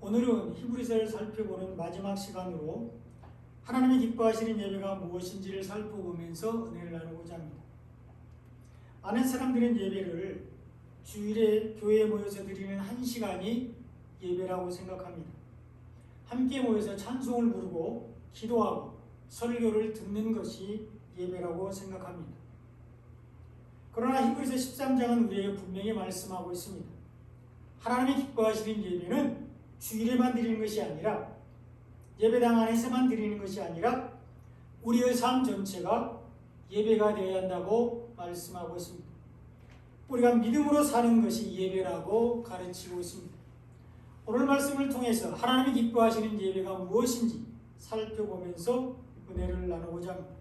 오늘은 히브리서를 살펴보는 마지막 시간으로 하나님이 기뻐하시는 예배가 무엇인지를 살펴보면서 은혜를 나누고자 합니다. 많은 사람들은 예배를 주일에 교회에 모여서 드리는 한 시간이 예배라고 생각합니다. 함께 모여서 찬송을 부르고 기도하고 설교를 듣는 것이 예배라고 생각합니다. 그러나 히브리서 13장은 우리에게 분명히 말씀하고 있습니다. 하나님이 기뻐하시는 예배는 주일에만 드리는 것이 아니라 예배당 안에서만 드리는 것이 아니라 우리의 삶 전체가 예배가 되어야 한다고 말씀하고 있습니다. 우리가 믿음으로 사는 것이 예배라고 가르치고 있습니다. 오늘 말씀을 통해서 하나님이 기뻐하시는 예배가 무엇인지 살펴보면서 은혜를 나누고자 합니다.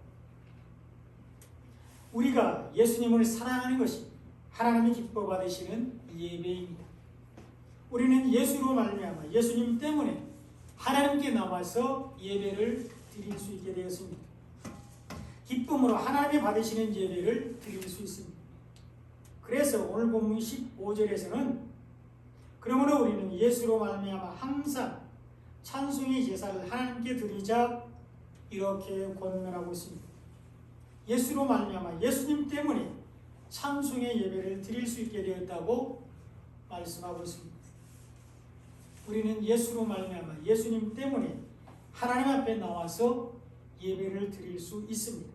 우리가 예수님을 사랑하는 것이 하나님이 기뻐 받으시는 예배입니다. 우리는 예수로 말미암아 예수님 때문에 하나님께 나와서 예배를 드릴 수 있게 되었습니다. 기쁨으로 하나님이 받으시는 예배를 드릴 수 있습니다. 그래서 오늘 본문 15절에서는 그러므로 우리는 예수로 말미암아 항상 찬송의 제사를 하나님께 드리자 이렇게 권면하고 있습니다. 예수로 말미암아 예수님 때문에 찬송의 예배를 드릴 수 있게 되었다고 말씀하고 있습니다. 우리는 예수로 말미암아 예수님 때문에 하나님 앞에 나와서 예배를 드릴 수 있습니다.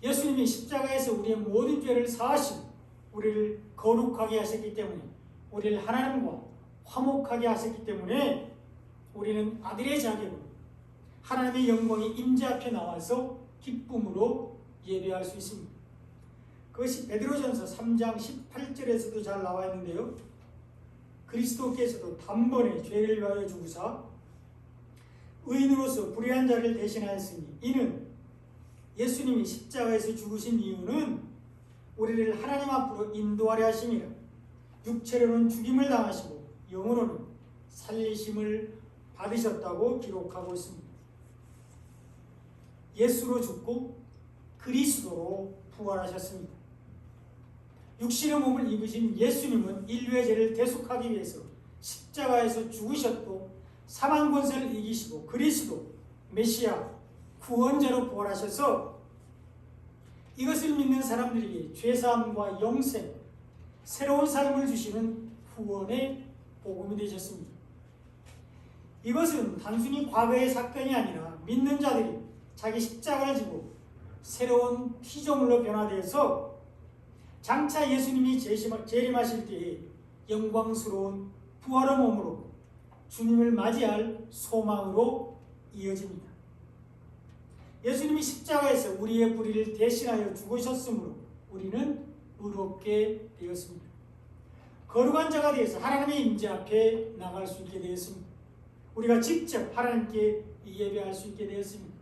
예수님이 십자가에서 우리의 모든 죄를 사하시고 우리를 거룩하게 하셨기 때문에 우리를 하나님과 화목하게 하셨기 때문에 우리는 아들의 자격으로 하나님의 영광의 임재 앞에 나와서 기쁨으로 예배할 수 있습니다. 그것이 베드로전서 3장 18절에서도 잘 나와 있는데요. 그리스도께서도 단번에 죄를 위하여 죽으사 의인으로서 불의한 자를 대신하였으니 이는 예수님이 십자가에서 죽으신 이유는 우리를 하나님 앞으로 인도하려 하심이라. 육체로는 죽임을 당하시고 영으로는 살리심을 받으셨다고 기록하고 있습니다. 예수로 죽고 그리스도로 부활하셨습니다. 육신의 몸을 입으신 예수님은 인류의 죄를 대속하기 위해서 십자가에서 죽으셨고 사망 권세를 이기시고 그리스도 메시아 구원자로 부활하셔서 이것을 믿는 사람들에게 죄사함과 영생 새로운 삶을 주시는 구원의 복음이 되셨습니다. 이것은 단순히 과거의 사건이 아니라 믿는 자들이 자기 십자가를 지고 새로운 피조물로 변화되어서 장차 예수님이 재림하실 때에 영광스러운 부활의 몸으로 주님을 맞이할 소망으로 이어집니다. 예수님이 십자가에서 우리의 불의를 대신하여 죽으셨으므로 우리는 의롭게 되었습니다. 거룩한 자가 되어서 하나님의 임재 앞에 나갈 수 있게 되었습니다. 우리가 직접 하나님께 예배할 수 있게 되었습니다.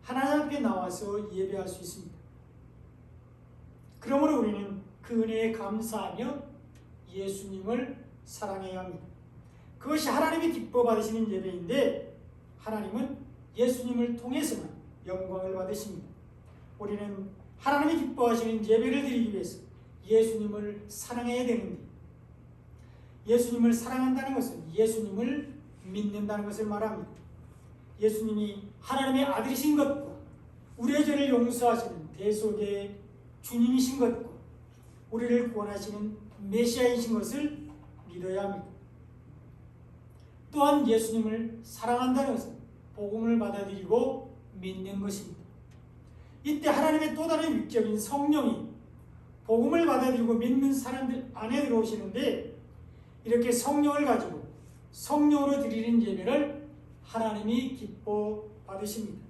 하나님 앞에 나와서 예배할 수 있습니다. 그러므로 우리는 그 은혜에 감사하며 예수님을 사랑해야 합니다. 그것이 하나님이 기뻐 받으시는 예배인데 하나님은 예수님을 통해서만 영광을 받으십니다. 우리는 하나님이 기뻐하시는 예배를 드리기 위해서 예수님을 사랑해야 되는데 예수님을 사랑한다는 것은 예수님을 믿는다는 것을 말합니다. 예수님이 하나님의 아들이신 것과 우리의 죄를 용서하시는 대속의 주님이신 것과 우리를 구원하시는 메시아이신 것을 믿어야 합니다. 또한 예수님을 사랑한다는 것은 복음을 받아들이고 믿는 것입니다. 이때 하나님의 또 다른 위격인 성령이 복음을 받아들이고 믿는 사람들 안에 들어오시는데 이렇게 성령을 가지고 성령으로 드리는 예배를 하나님이 기뻐 받으십니다.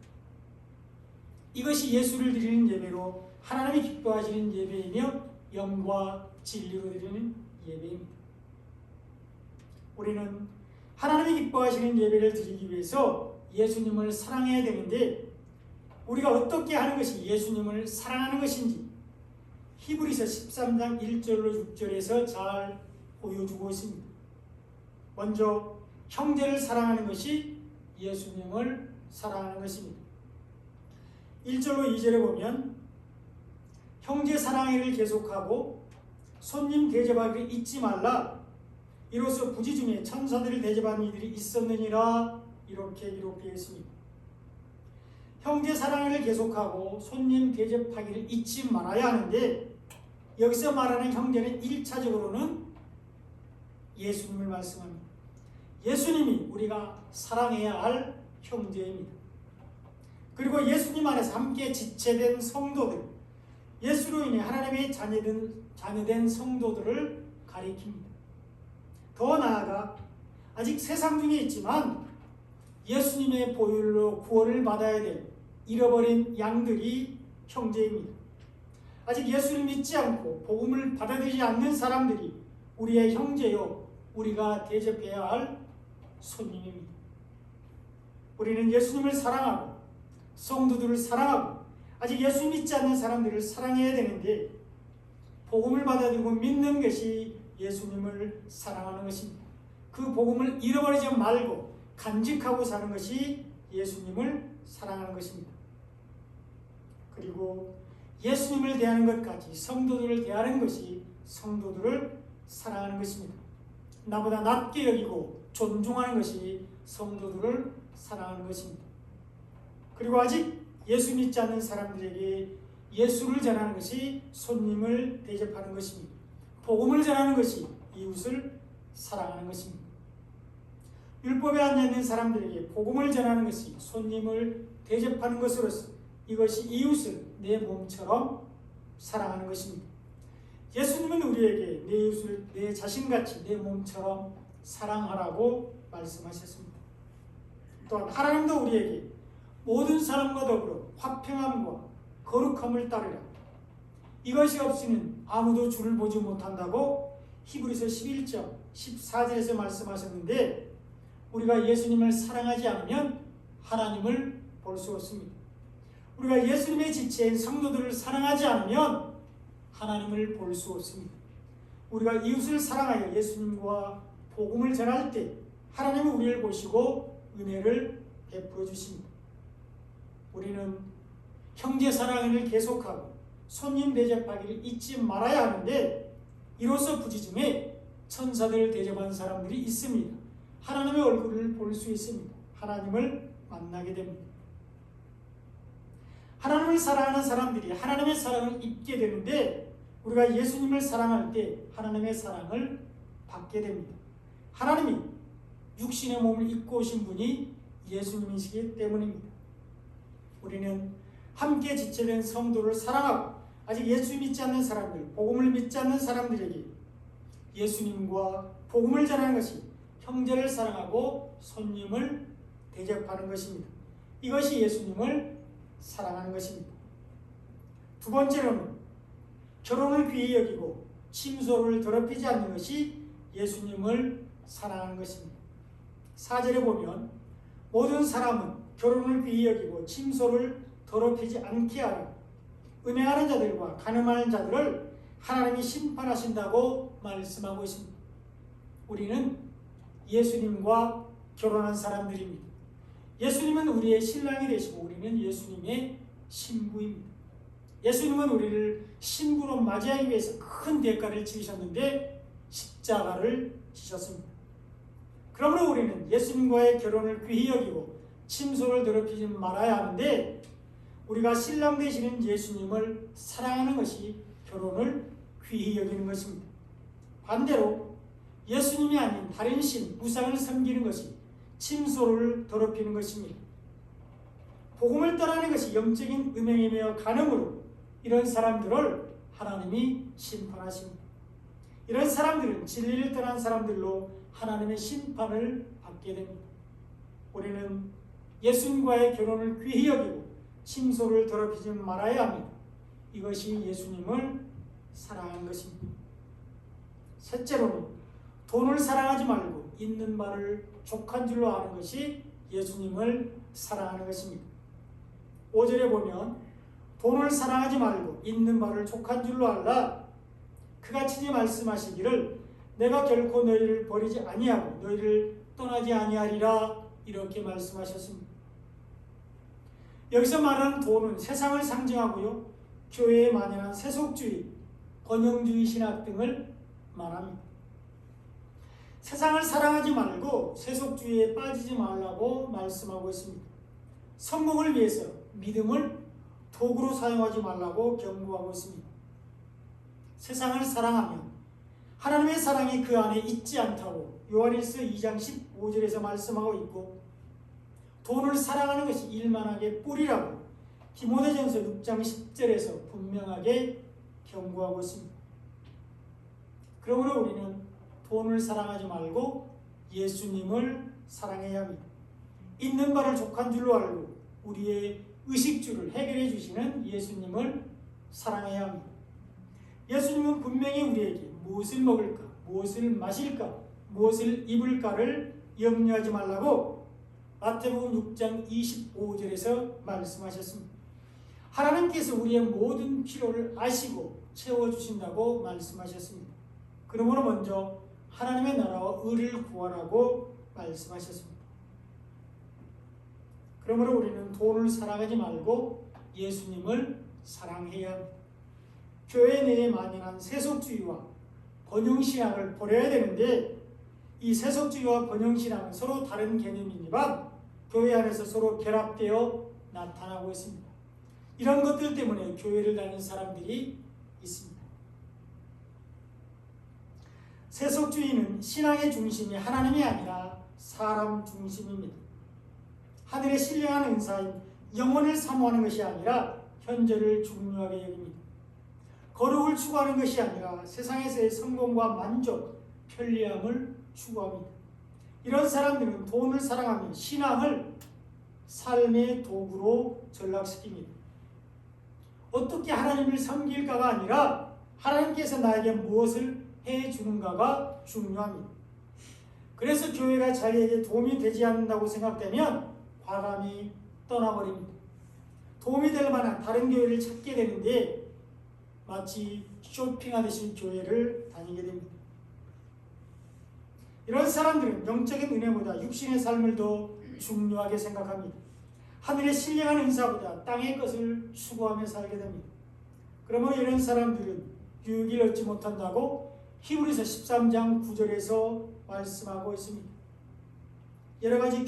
이것이 예수를 드리는 예배로 하나님이 기뻐하시는 예배이며 영과 진리로 드리는 예배입니다. 우리는 하나님이 기뻐하시는 예배를 드리기 위해서 예수님을 사랑해야 되는데 우리가 어떻게 하는 것이 예수님을 사랑하는 것인지 히브리서 13장 1절로 6절에서 잘 보여주고 있습니다. 먼저 형제를 사랑하는 것이 예수님을 사랑하는 것입니다. 1절로 2절에 보면 형제 사랑을 계속하고 손님 대접하기를 잊지 말라. 이로써 부지 중에 천사들을 대접하는 이들이 있었느니라 이렇게 기록되어 있습니다. 형제 사랑을 계속하고 손님 대접하기를 잊지 말아야 하는데 여기서 말하는 형제는 1차적으로는 예수님을 말씀합니다. 예수님이 우리가 사랑해야 할 형제입니다. 그리고 예수님 안에서 함께 지체된 성도들, 예수로 인해 하나님의 자녀된 성도들을 가리킵니다. 더 나아가 아직 세상 중에 있지만 예수님의 보혈로 구원을 받아야 될 잃어버린 양들이 형제입니다. 아직 예수를 믿지 않고 복음을 받아들이지 않는 사람들이 우리의 형제요, 우리가 대접해야 할 손님입니다. 우리는 예수님을 사랑하고 성도들을 사랑하고 아직 예수 믿지 않는 사람들을 사랑해야 되는데 복음을 받아들이고 믿는 것이 예수님을 사랑하는 것입니다. 그 복음을 잃어버리지 말고 간직하고 사는 것이 예수님을 사랑하는 것입니다. 그리고 예수님을 대하는 것까지 성도들을 대하는 것이 성도들을 사랑하는 것입니다. 나보다 낮게 여기고 존중하는 것이 성도들을 사랑하는 것입니다. 그리고 아직 예수 믿지 않는 사람들에게 예수를 전하는 것이 손님을 대접하는 것입니다. 복음을 전하는 것이 이웃을 사랑하는 것입니다. 율법에 앉아있는 사람들에게 복음을 전하는 것이 손님을 대접하는 것으로서 이것이 이웃을 내 몸처럼 사랑하는 것입니다. 예수님은 우리에게 내 이웃을 내 자신같이 내 몸처럼 사랑하라고 말씀하셨습니다. 또한 하나님도 우리에게 모든 사람과 더불어 화평함과 거룩함을 따르라. 이것이 없이는 아무도 주를 보지 못한다고 히브리서 11장 14절에서 말씀하셨는데 우리가 예수님을 사랑하지 않으면 하나님을 볼 수 없습니다. 우리가 예수님의 지체인 성도들을 사랑하지 않으면 하나님을 볼 수 없습니다. 우리가 이웃을 사랑하여 예수님과 복음을 전할 때 하나님은 우리를 보시고 은혜를 베풀어 주십니다. 우리는 형제 사랑을 계속하고 손님 대접하기를 잊지 말아야 하는데 이로써 부지중에 천사들을 대접한 사람들이 있습니다. 하나님의 얼굴을 볼 수 있습니다. 하나님을 만나게 됩니다. 하나님을 사랑하는 사람들이 하나님의 사랑을 입게 되는데 우리가 예수님을 사랑할 때 하나님의 사랑을 받게 됩니다. 하나님이 육신의 몸을 입고 오신 분이 예수님이시기 때문입니다. 우리는 함께 지체된 성도를 사랑하고 아직 예수 믿지 않는 사람들, 복음을 믿지 않는 사람들에게 예수님과 복음을 전하는 것이 형제를 사랑하고 손님을 대접하는 것입니다. 이것이 예수님을 사랑하는 것입니다. 두 번째로는 결혼을 귀히 여기고 침소를 더럽히지 않는 것이 예수님을 사랑하는 것입니다. 4절에 보면 모든 사람은 결혼을 귀히 여기고 침소를 더럽히지 않게 하라. 음행하는 자들과 간음하는 자들을 하나님이 심판하신다고 말씀하고 있습니다. 우리는 예수님과 결혼한 사람들입니다. 예수님은 우리의 신랑이 되시고 우리는 예수님의 신부입니다. 예수님은 우리를 신부로 맞이하기 위해서 큰 대가를 치르셨는데 십자가를 지셨습니다. 그러므로 우리는 예수님과의 결혼을 귀히 여기고 침소를 더럽히지 말아야 하는데 우리가 신랑 되시는 예수님을 사랑하는 것이 결혼을 귀히 여기는 것입니다. 반대로 예수님이 아닌 다른 신, 우상을 섬기는 것이 침소를 더럽히는 것입니다. 복음을 떠나는 것이 영적인 음행이며 간음으로 이런 사람들을 하나님이 심판하십니다. 이런 사람들은 진리를 떠난 사람들로 하나님의 심판을 받게 됩니다. 우리는 예수님과의 결혼을 귀히 여기고 침소를 더럽히지 말아야 합니다. 이것이 예수님을 사랑하는 것입니다. 셋째로는 돈을 사랑하지 말고 있는 바를 족한 줄로 아는 것이 예수님을 사랑하는 것입니다. 5절에 보면 돈을 사랑하지 말고 있는 바를 족한 줄로 알라. 그가 친히 말씀하시기를 내가 결코 너희를 버리지 아니하고 너희를 떠나지 아니하리라 이렇게 말씀하셨습니다. 여기서 말하는 돈은 세상을 상징하고요. 교회에 만연한 세속주의, 번영주의 신학 등을 말합니다. 세상을 사랑하지 말고 세속주의에 빠지지 말라고 말씀하고 있습니다. 성공을 위해서 믿음을 도구로 사용하지 말라고 경고하고 있습니다. 세상을 사랑하면 하나님의 사랑이 그 안에 있지 않다고 요한일서 2장 15절에서 말씀하고 있고, 돈을 사랑하는 것이 일만하게 뿌리라고 디모데전서 6장 10절에서 분명하게 경고하고 있습니다. 그러므로 우리는 돈을 사랑하지 말고 예수님을 사랑해야 합니다. 있는 바를 족한 줄로 알고 우리의 의식주를 해결해 주시는 예수님을 사랑해야 합니다. 예수님은 분명히 우리에게 무엇을 먹을까, 무엇을 마실까, 무엇을 입을까를 염려하지 말라고 마태복음 6장 25절에서 말씀하셨습니다. 하나님께서 우리의 모든 필요를 아시고 채워주신다고 말씀하셨습니다. 그러므로 먼저 하나님의 나라와 의를 구하라고 말씀하셨습니다. 그러므로 우리는 돈을 사랑하지 말고 예수님을 사랑해야 합니다. 교회 내에 만연한 세속주의와 번영신앙을 버려야 되는데, 이 세속주의와 번영신앙은 서로 다른 개념이지만 교회 안에서 서로 결합되어 나타나고 있습니다. 이런 것들 때문에 교회를 다니는 사람들이 있습니다. 세속주의는 신앙의 중심이 하나님이 아니라 사람 중심입니다. 하늘의 신령한 은사인 영혼을 사모하는 것이 아니라 현재를 중요하게 여깁니다. 거룩을 추구하는 것이 아니라 세상에서의 성공과 만족, 편리함을 추구합니다. 이런 사람들은 돈을 사랑하며 신앙을 삶의 도구로 전락시킵니다. 어떻게 하나님을 섬길까가 아니라 하나님께서 나에게 무엇을 해주는가가 중요합니다. 그래서 교회가 자기에게 도움이 되지 않는다고 생각되면 과감히 떠나버립니다. 도움이 될 만한 다른 교회를 찾게 되는데 마치 쇼핑하듯이 교회를 다니게 됩니다. 이런 사람들은 영적인 은혜보다 육신의 삶을 더 중요하게 생각합니다. 하늘의 신령한 은사보다 땅의 것을 추구하며 살게 됩니다. 그러면 이런 사람들은 유익을 얻지 못한다고 히브리서 13장 9절에서 말씀하고 있습니다. 여러 가지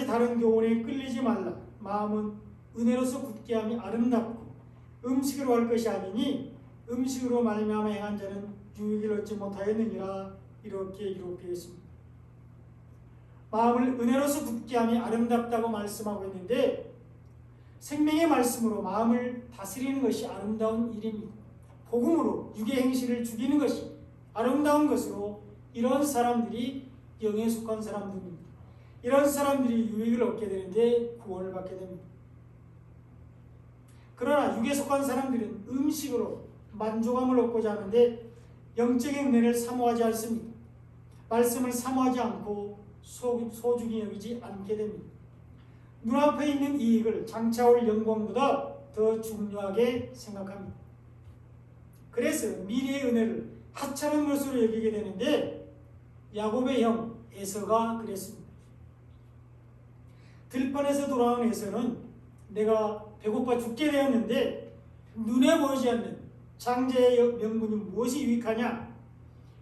다른 교훈에 끌리지 말라. 마음은 은혜로서 굳게 함이 아름답고 음식으로 할 것이 아니니 음식으로 말미암아 행한 자는 유익을 얻지 못하였느니라. 이렇게 기록되었습니다. 마음을 은혜로서 굳게 함이 아름답다고 말씀하고 있는데, 생명의 말씀으로 마음을 다스리는 것이 아름다운 일입니다. 복음으로 육의 행실을 죽이는 것이 아름다운 것으로 이런 사람들이 영에 속한 사람들입니다. 이런 사람들이 유익을 얻게 되는데 구원을 받게 됩니다. 그러나 육에 속한 사람들은 음식으로 만족함을 얻고자 하는데 영적인 은혜를 사모하지 않습니다. 말씀을 사모하지 않고 소중히 여기지 않게 됩니다. 눈앞에 있는 이익을 장차올 영광보다 더 중요하게 생각합니다. 그래서 미래의 은혜를 하찮은 것으로 여기게 되는데 야곱의 형 에서가 그랬습니다. 들판에서 돌아온 에서는 내가 배고파 죽게 되었는데 눈에 보이지 않는 장자의 명분이 무엇이 유익하냐,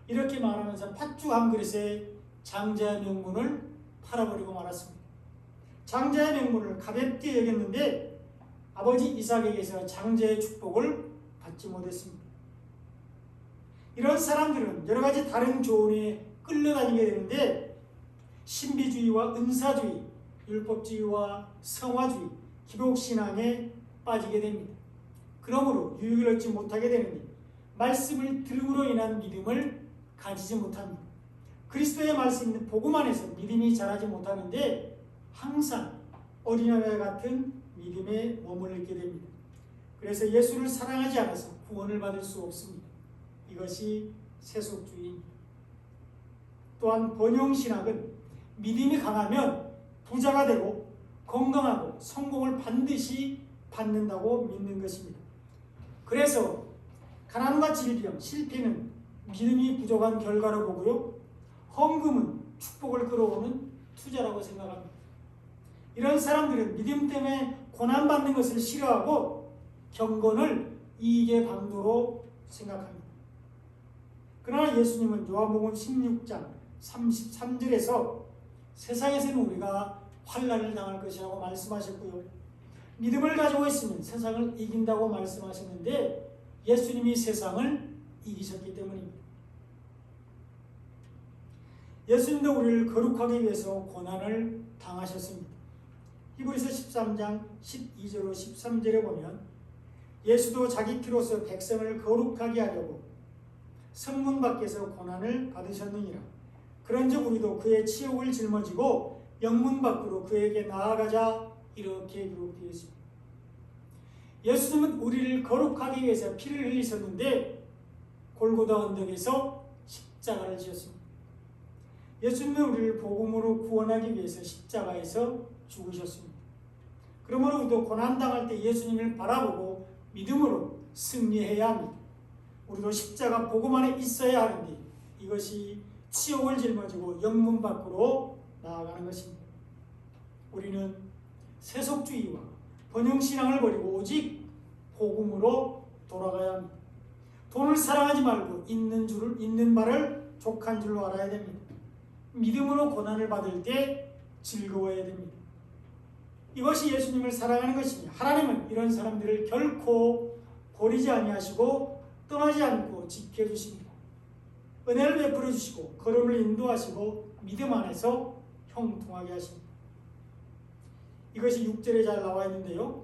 이렇게 말하면서 팥죽 한 그릇에 장자의 명분을 팔아버리고 말았습니다. 장자의 명분을 가볍게 여겼는데 아버지 이삭에게서 장자의 축복을 받지 못했습니다. 이런 사람들은 여러 가지 다른 교훈에 끌려다니게 되는데 신비주의와 은사주의, 율법주의와 성화주의, 기복신앙에 빠지게 됩니다. 그러므로 유익을 얻지 못하게 되는데 말씀을 들음으로 인한 믿음을 가지지 못합니다. 그리스도의 말씀인 복음 안에서 믿음이 자라지 못하는데 항상 어린아이와 같은 믿음에 머물게 됩니다. 그래서 예수를 사랑하지 않아서 구원을 받을 수 없습니다. 이것이 세속주의입니다. 또한 번영신학은 믿음이 강하면 부자가 되고 건강하고 성공을 반드시 받는다고 믿는 것입니다. 그래서 가난과 질병, 실패는 믿음이 부족한 결과로 보고요, 헌금은 축복을 끌어오는 투자라고 생각합니다. 이런 사람들은 믿음 때문에 고난받는 것을 싫어하고 경건을 이익의 방도로 생각합니다. 그러나 예수님은 요한복음 16장 33절에서 세상에서는 우리가 환난을 당할 것이라고 말씀하셨고요. 믿음을 가지고 있으면 세상을 이긴다고 말씀하셨는데 예수님이 세상을 이기셨기 때문입니다. 예수님도 우리를 거룩하기 위해서 고난을 당하셨습니다. 히브리서 13장 12절로 13절에 보면 예수도 자기 피로서 백성을 거룩하게 하려고 성문 밖에서 고난을 받으셨느니라. 그런즉 우리도 그의 치욕을 짊어지고 영문 밖으로 그에게 나아가자. 이렇게 기록되어 있습니다. 예수님은 우리를 거룩하기 위해서 피를 흘리셨는데 골고다 언덕에서 십자가를 지었습니다. 예수님은 우리를 복음으로 구원하기 위해서 십자가에서 죽으셨습니다. 그러므로 우리도 고난당할 때 예수님을 바라보고 믿음으로 승리해야 합니다. 우리도 십자가 복음 안에 있어야 하는데 이것이 치욕을 짊어지고 영문 밖으로 나아가는 것입니다. 우리는 세속주의와 번영신앙을 버리고 오직 복음으로 돌아가야 합니다. 돈을 사랑하지 말고 있는 바를 족한 줄로 알아야 됩니다. 믿음으로 고난을 받을 때 즐거워야 됩니다. 이것이 예수님을 사랑하는 것입니다. 하나님은 이런 사람들을 결코 버리지 아니하시고 떠나지 않고 지켜주십니다. 은혜를 베풀어 주시고 걸음을 인도하시고 믿음 안에서 형통하게 하십니다. 이것이 6절에 잘 나와 있는데요.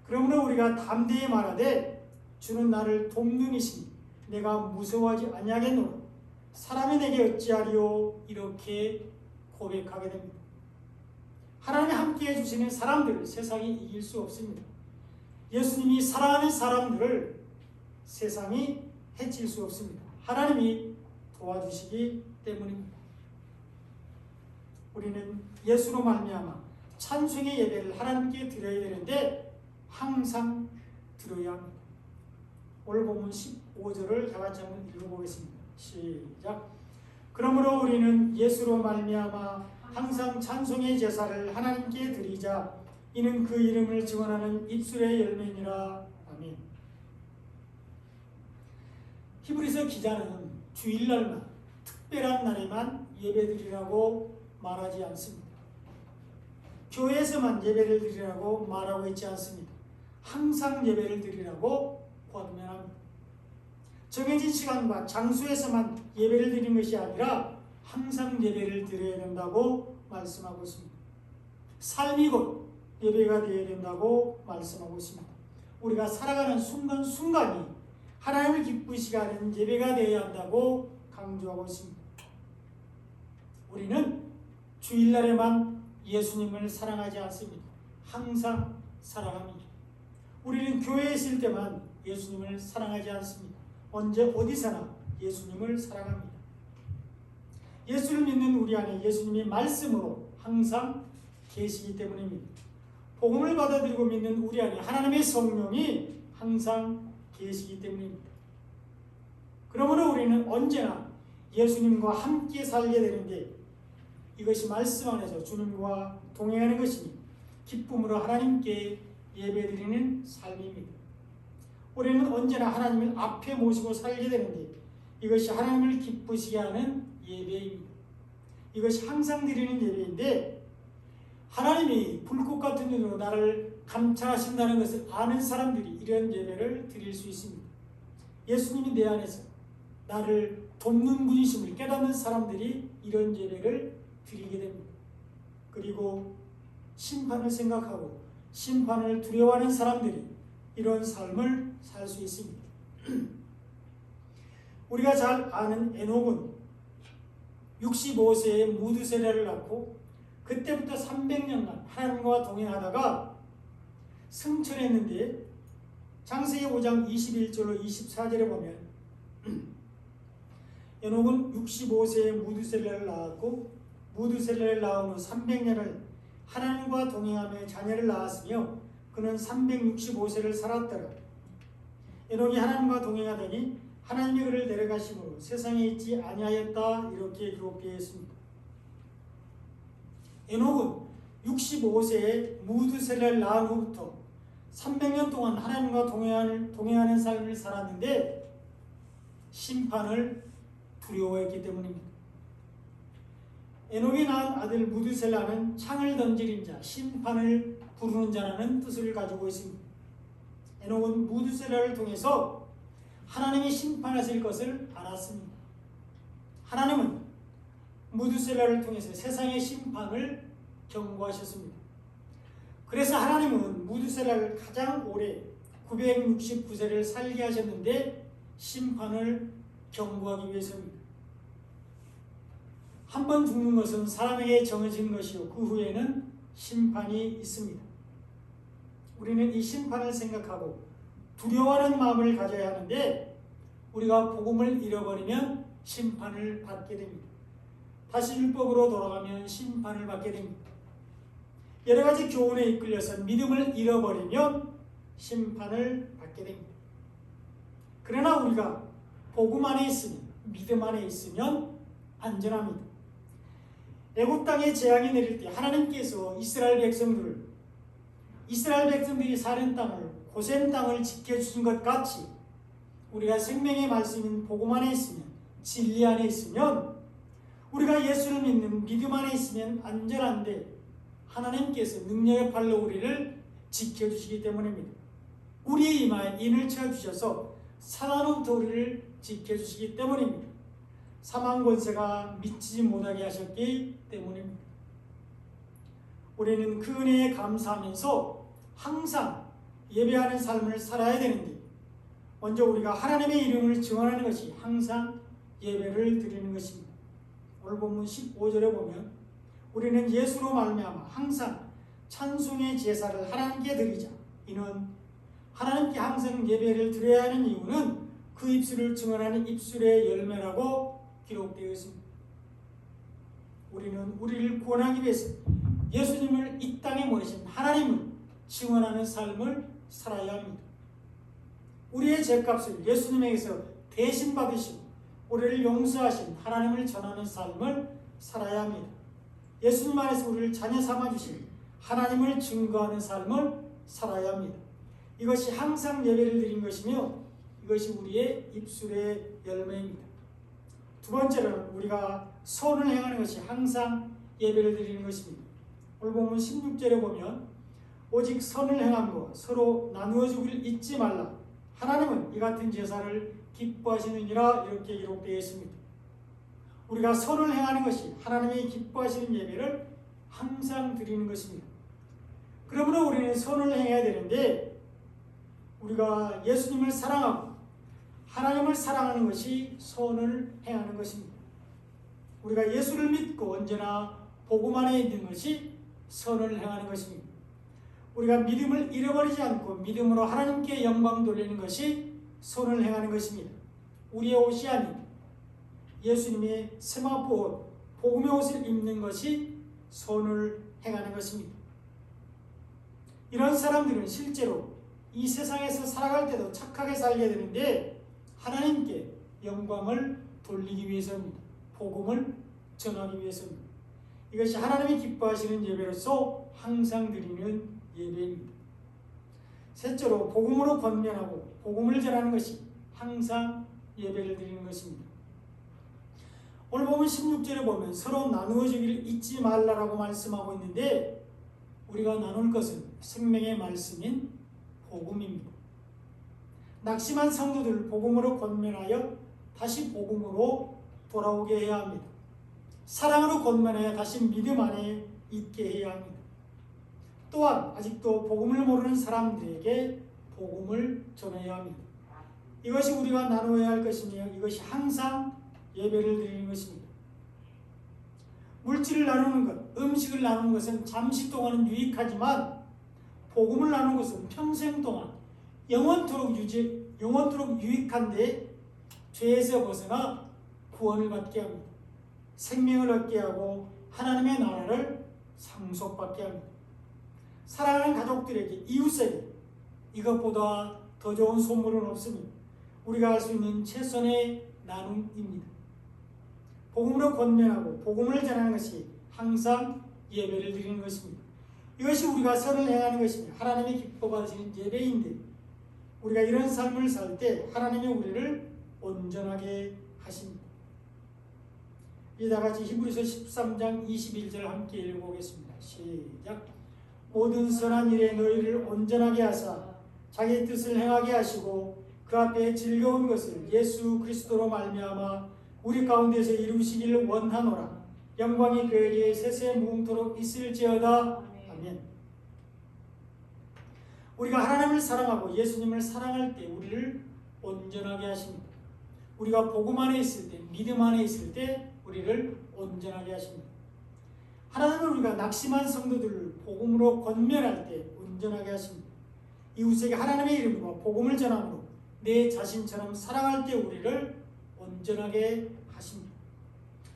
그러므로 우리가 담대히 말하되 주는 나를 돕는 이시니 내가 무서워하지 아니하겠노라. 사람이 내게 어찌하리요. 이렇게 고백하게 됩니다. 하나님이 함께해 주시는 사람들을 세상이 이길 수 없습니다. 예수님이 사랑하는 사람들을 세상이 해칠 수 없습니다. 하나님이 도와주시기 때문입니다. 우리는 예수로 말미암아 찬송의 예배를 하나님께 드려야 되는데 항상 드려야 합니다. 오늘 본문 15절을 다 같이 한번 읽어보겠습니다. 시작. 그러므로 우리는 예수로 말미암아 항상 찬송의 제사를 하나님께 드리자. 이는 그 이름을 증언하는 입술의 열매니라. 아멘. 히브리서 기자는 주일날만 특별한 날에만 예배드리라고 말하지 않습니다. 교회에서만 예배를 드리라고 말하고 있지 않습니다. 항상 예배를 드리라고 권면합니다. 정해진 시간과 장소에서만 예배를 드리는 것이 아니라 항상 예배를 드려야 된다고 말씀하고 있습니다. 삶이 곧 예배가 되어야 된다고 말씀하고 있습니다. 우리가 살아가는 순간순간이 하나님을 기쁘시게 하는 예배가 되어야 한다고 강조하고 있습니다. 우리는 주일날에만 예수님을 사랑하지 않습니다. 항상 사랑합니다. 우리는 교회에 있을 때만 예수님을 사랑하지 않습니다. 언제 어디서나 예수님을 사랑합니다. 예수를 믿는 우리 안에 예수님이 말씀으로 항상 계시기 때문입니다. 복음을 받아들이고 믿는 우리 안에 하나님의 성령이 항상 계시기 때문입니다. 그러므로 우리는 언제나 예수님과 함께 살게 되는데 이것이 말씀 안에서 주님과 동행하는 것이니 기쁨으로 하나님께 예배드리는 삶입니다. 우리는 언제나 하나님을 앞에 모시고 살게 되는데 이것이 하나님을 기쁘시게 하는 예배입니다. 이것이 항상 드리는 예배인데 하나님이 불꽃 같은 눈으로 나를 감찰하신다는 것을 아는 사람들이 이런 예배를 드릴 수 있습니다. 예수님이 내 안에서 나를 돕는 분이심을 깨닫는 사람들이 이런 예배를 드리게 됩니다. 그리고 심판을 생각하고 심판을 두려워하는 사람들이 이런 삶을 살 수 있습니다. 우리가 잘 아는 에녹은 65세에 무드셀라를 낳고 그때부터 300년간 하나님과 동행하다가 승천했는데 창세기 5장 21절로 24절에 보면 에녹은 65세에 무드셀라를 낳았고 무드셀라를 낳은 후 300년을 하나님과 동행하며 자녀를 낳았으며 그는 365세를 살았더라. 에녹이 하나님과 동행하더니 하나님이 그를 데려가심으로 세상에 있지 아니하였다. 이렇게 기록되어 있습니다. 에녹은 65세에 무드셀라를 낳은 후부터 300년 동안 하나님과 동행하는 삶을 살았는데 심판을 두려워했기 때문입니다. 에녹이 낳은 아들 무드셀라는 창을 던지는 자, 심판을 부르는 자라는 뜻을 가지고 있습니다. 에녹은 무드셀라를 통해서 하나님이 심판하실 것을 알았습니다. 하나님은 무드셀라를 통해서 세상의 심판을 경고하셨습니다. 그래서 하나님은 무드셀라를 가장 오래 969세를 살게 하셨는데 심판을 경고하기 위해서입니다. 한 번 죽는 것은 사람에게 정해진 것이요 그 후에는 심판이 있습니다. 우리는 이 심판을 생각하고 두려워하는 마음을 가져야 하는데 우리가 복음을 잃어버리면 심판을 받게 됩니다. 다시 율법으로 돌아가면 심판을 받게 됩니다. 여러 가지 교훈에 이끌려서 믿음을 잃어버리면 심판을 받게 됩니다. 그러나 우리가 복음 안에 있으면, 믿음 안에 있으면 안전합니다. 애굽 땅에 재앙이 내릴 때 하나님께서 이스라엘 백성들이 사는 땅을, 고센 땅을 지켜주신 것 같이 우리가 생명의 말씀인 복음 안에 있으면, 진리 안에 있으면, 우리가 예수를 믿는 믿음 안에 있으면 안전한데 하나님께서 능력의 팔로 우리를 지켜주시기 때문입니다. 우리의 이마에 인을 쳐주셔서 사단으로부터 우리를 지켜주시기 때문입니다. 사망 권세가 미치지 못하게 하셨기 때문입니다. 우리는 그 은혜에 감사하면서 항상 예배하는 삶을 살아야 되는데 먼저 우리가 하나님의 이름을 증언하는 것이 항상 예배를 드리는 것입니다. 오늘 본문 15절에 보면 우리는 예수로 말미암아 항상 찬송의 제사를 하나님께 드리자. 이는 하나님께 항상 예배를 드려야 하는 이유는 그 입술을 증언하는 입술의 열매라고 기록되어 있습니다. 우리는 우리를 구원하기 위해서 예수님을 이 땅에 보내신 하나님을 증언하는 삶을 살아야 합니다. 우리의 죄값을 예수님에게서 대신 받으시고 우리를 용서하신 하나님을 전하는 삶을 살아야 합니다. 예수님 안에서 우리를 자녀 삼아주신 하나님을 증거하는 삶을 살아야 합니다. 이것이 항상 예배를 드린 것이며 이것이 우리의 입술의 열매입니다. 두 번째로는 우리가 선을 행하는 것이 항상 예배를 드리는 것입니다. 오늘 보면 16절에 보면 오직 선을 행함과 서로 나누어 주기를 잊지 말라. 하나님은 이 같은 제사를 기뻐하시느니라 이렇게 기록되어 있습니다. 우리가 선을 행하는 것이 하나님이 기뻐하시는 예배를 항상 드리는 것입니다. 그러므로 우리는 선을 행해야 되는데 우리가 예수님을 사랑하고 하나님을 사랑하는 것이 선을 행하는 것입니다. 우리가 예수를 믿고 언제나 복음 안에 있는 것이 선을 행하는 것입니다. 우리가 믿음을 잃어버리지 않고 믿음으로 하나님께 영광 돌리는 것이 선을 행하는 것입니다. 우리의 옷이 아닌 예수님의 세마포 옷, 복음의 옷을 입는 것이 선을 행하는 것입니다. 이런 사람들은 실제로 이 세상에서 살아갈 때도 착하게 살게 되는데 하나님께 영광을 돌리기 위해서입니다. 복음을 전하기 위해서입니다. 이것이 하나님이 기뻐하시는 예배로서 항상 드리는 예배입니다. 셋째로 복음으로 권면하고 복음을 전하는 것이 항상 예배를 드리는 것입니다. 오늘 보면 16절에 보면 서로 나누어 주기를 잊지 말라라고 말씀하고 있는데 우리가 나눌 것은 생명의 말씀인 복음입니다. 낙심한 성도들 복음으로 권면하여 다시 복음으로 돌아오게 해야 합니다. 사랑으로 권면하여 다시 믿음 안에 있게 해야 합니다. 또한 아직도 복음을 모르는 사람들에게 복음을 전해야 합니다. 이것이 우리가 나누어야 할 것이며 이것이 항상 예배를 드리는 것입니다. 물질을 나누는 것, 음식을 나누는 것은 잠시 동안은 유익하지만 복음을 나누는 것은 평생 동안 영원토록 유익한데 죄에서 벗어나 구원을 받게 합니다. 생명을 얻게 하고 하나님의 나라를 상속받게 합니다. 사랑하는 가족들에게, 이웃에게 이것보다 더 좋은 선물은 없습니다. 우리가 할 수 있는 최선의 나눔입니다. 복음으로 권면하고 복음을 전하는 것이 항상 예배를 드리는 것입니다. 이것이 우리가 선을 행하는 것이며 하나님이 기뻐하시는 예배인데 우리가 이런 삶을 살 때 하나님이 우리를 온전하게 하십니다. 다 같이 히브리서 13장 21절 함께 읽어보겠습니다. 시작. 모든 선한 일에 너희를 온전하게 하사 자기 뜻을 행하게 하시고 그 앞에 즐거운 것을 예수 그리스도로 말미암아 우리 가운데서 이루시기를 원하노라. 영광이 그에게 세세 무궁토록 있을지어다. 아멘. 우리가 하나님을 사랑하고 예수님을 사랑할 때 우리를 온전하게 하십니다. 우리가 복음 안에 있을 때, 믿음 안에 있을 때 우리를 온전하게 하십니다. 하나님은 우리가 낙심한 성도들을 복음으로 권면할 때 온전하게 하십니다. 이웃에게 하나님의 이름으로 복음을 전함으로 내 자신처럼 사랑할 때 우리를 온전하게 하십니다.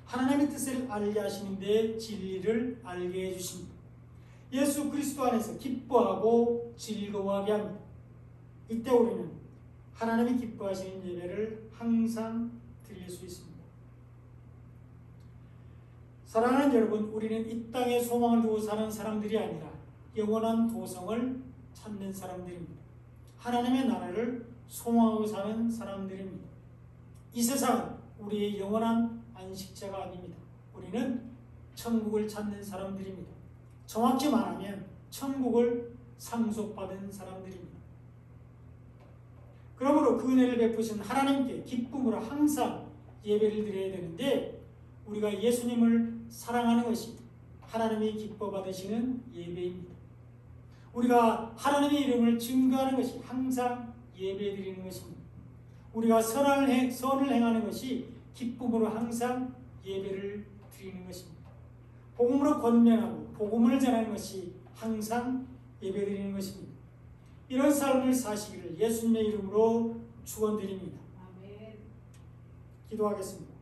하나님의 뜻을 알게 하시는데 진리를 알게 해주십니다. 예수 그리스도 안에서 기뻐하고 즐거워하게 합니다. 이때 우리는 하나님이 기뻐하시는 예배를 항상 드릴 수 있습니다. 사랑하는 여러분, 우리는 이 땅에 소망을 두고 사는 사람들이 아니라 영원한 도성을 찾는 사람들입니다. 하나님의 나라를 소망하고 사는 사람들입니다. 이 세상은 우리의 영원한 안식처가 아닙니다. 우리는 천국을 찾는 사람들입니다. 정확히 말하면 천국을 상속받은 사람들입니다. 그러므로 그 은혜를 베푸신 하나님께 기쁨으로 항상 예배를 드려야 되는데 우리가 예수님을 사랑하는 것이 하나님이 기뻐 받으시는 예배입니다. 우리가 하나님의 이름을 증거하는 것이 항상 예배 드리는 것입니다. 우리가 선을 행하는 것이 기쁨으로 항상 예배를 드리는 것입니다. 복음으로 권면하고 복음을 전하는 것이 항상 예배 드리는 것입니다. 이런 삶을 사시기를 예수님의 이름으로 축원드립니다. 아멘. 기도하겠습니다.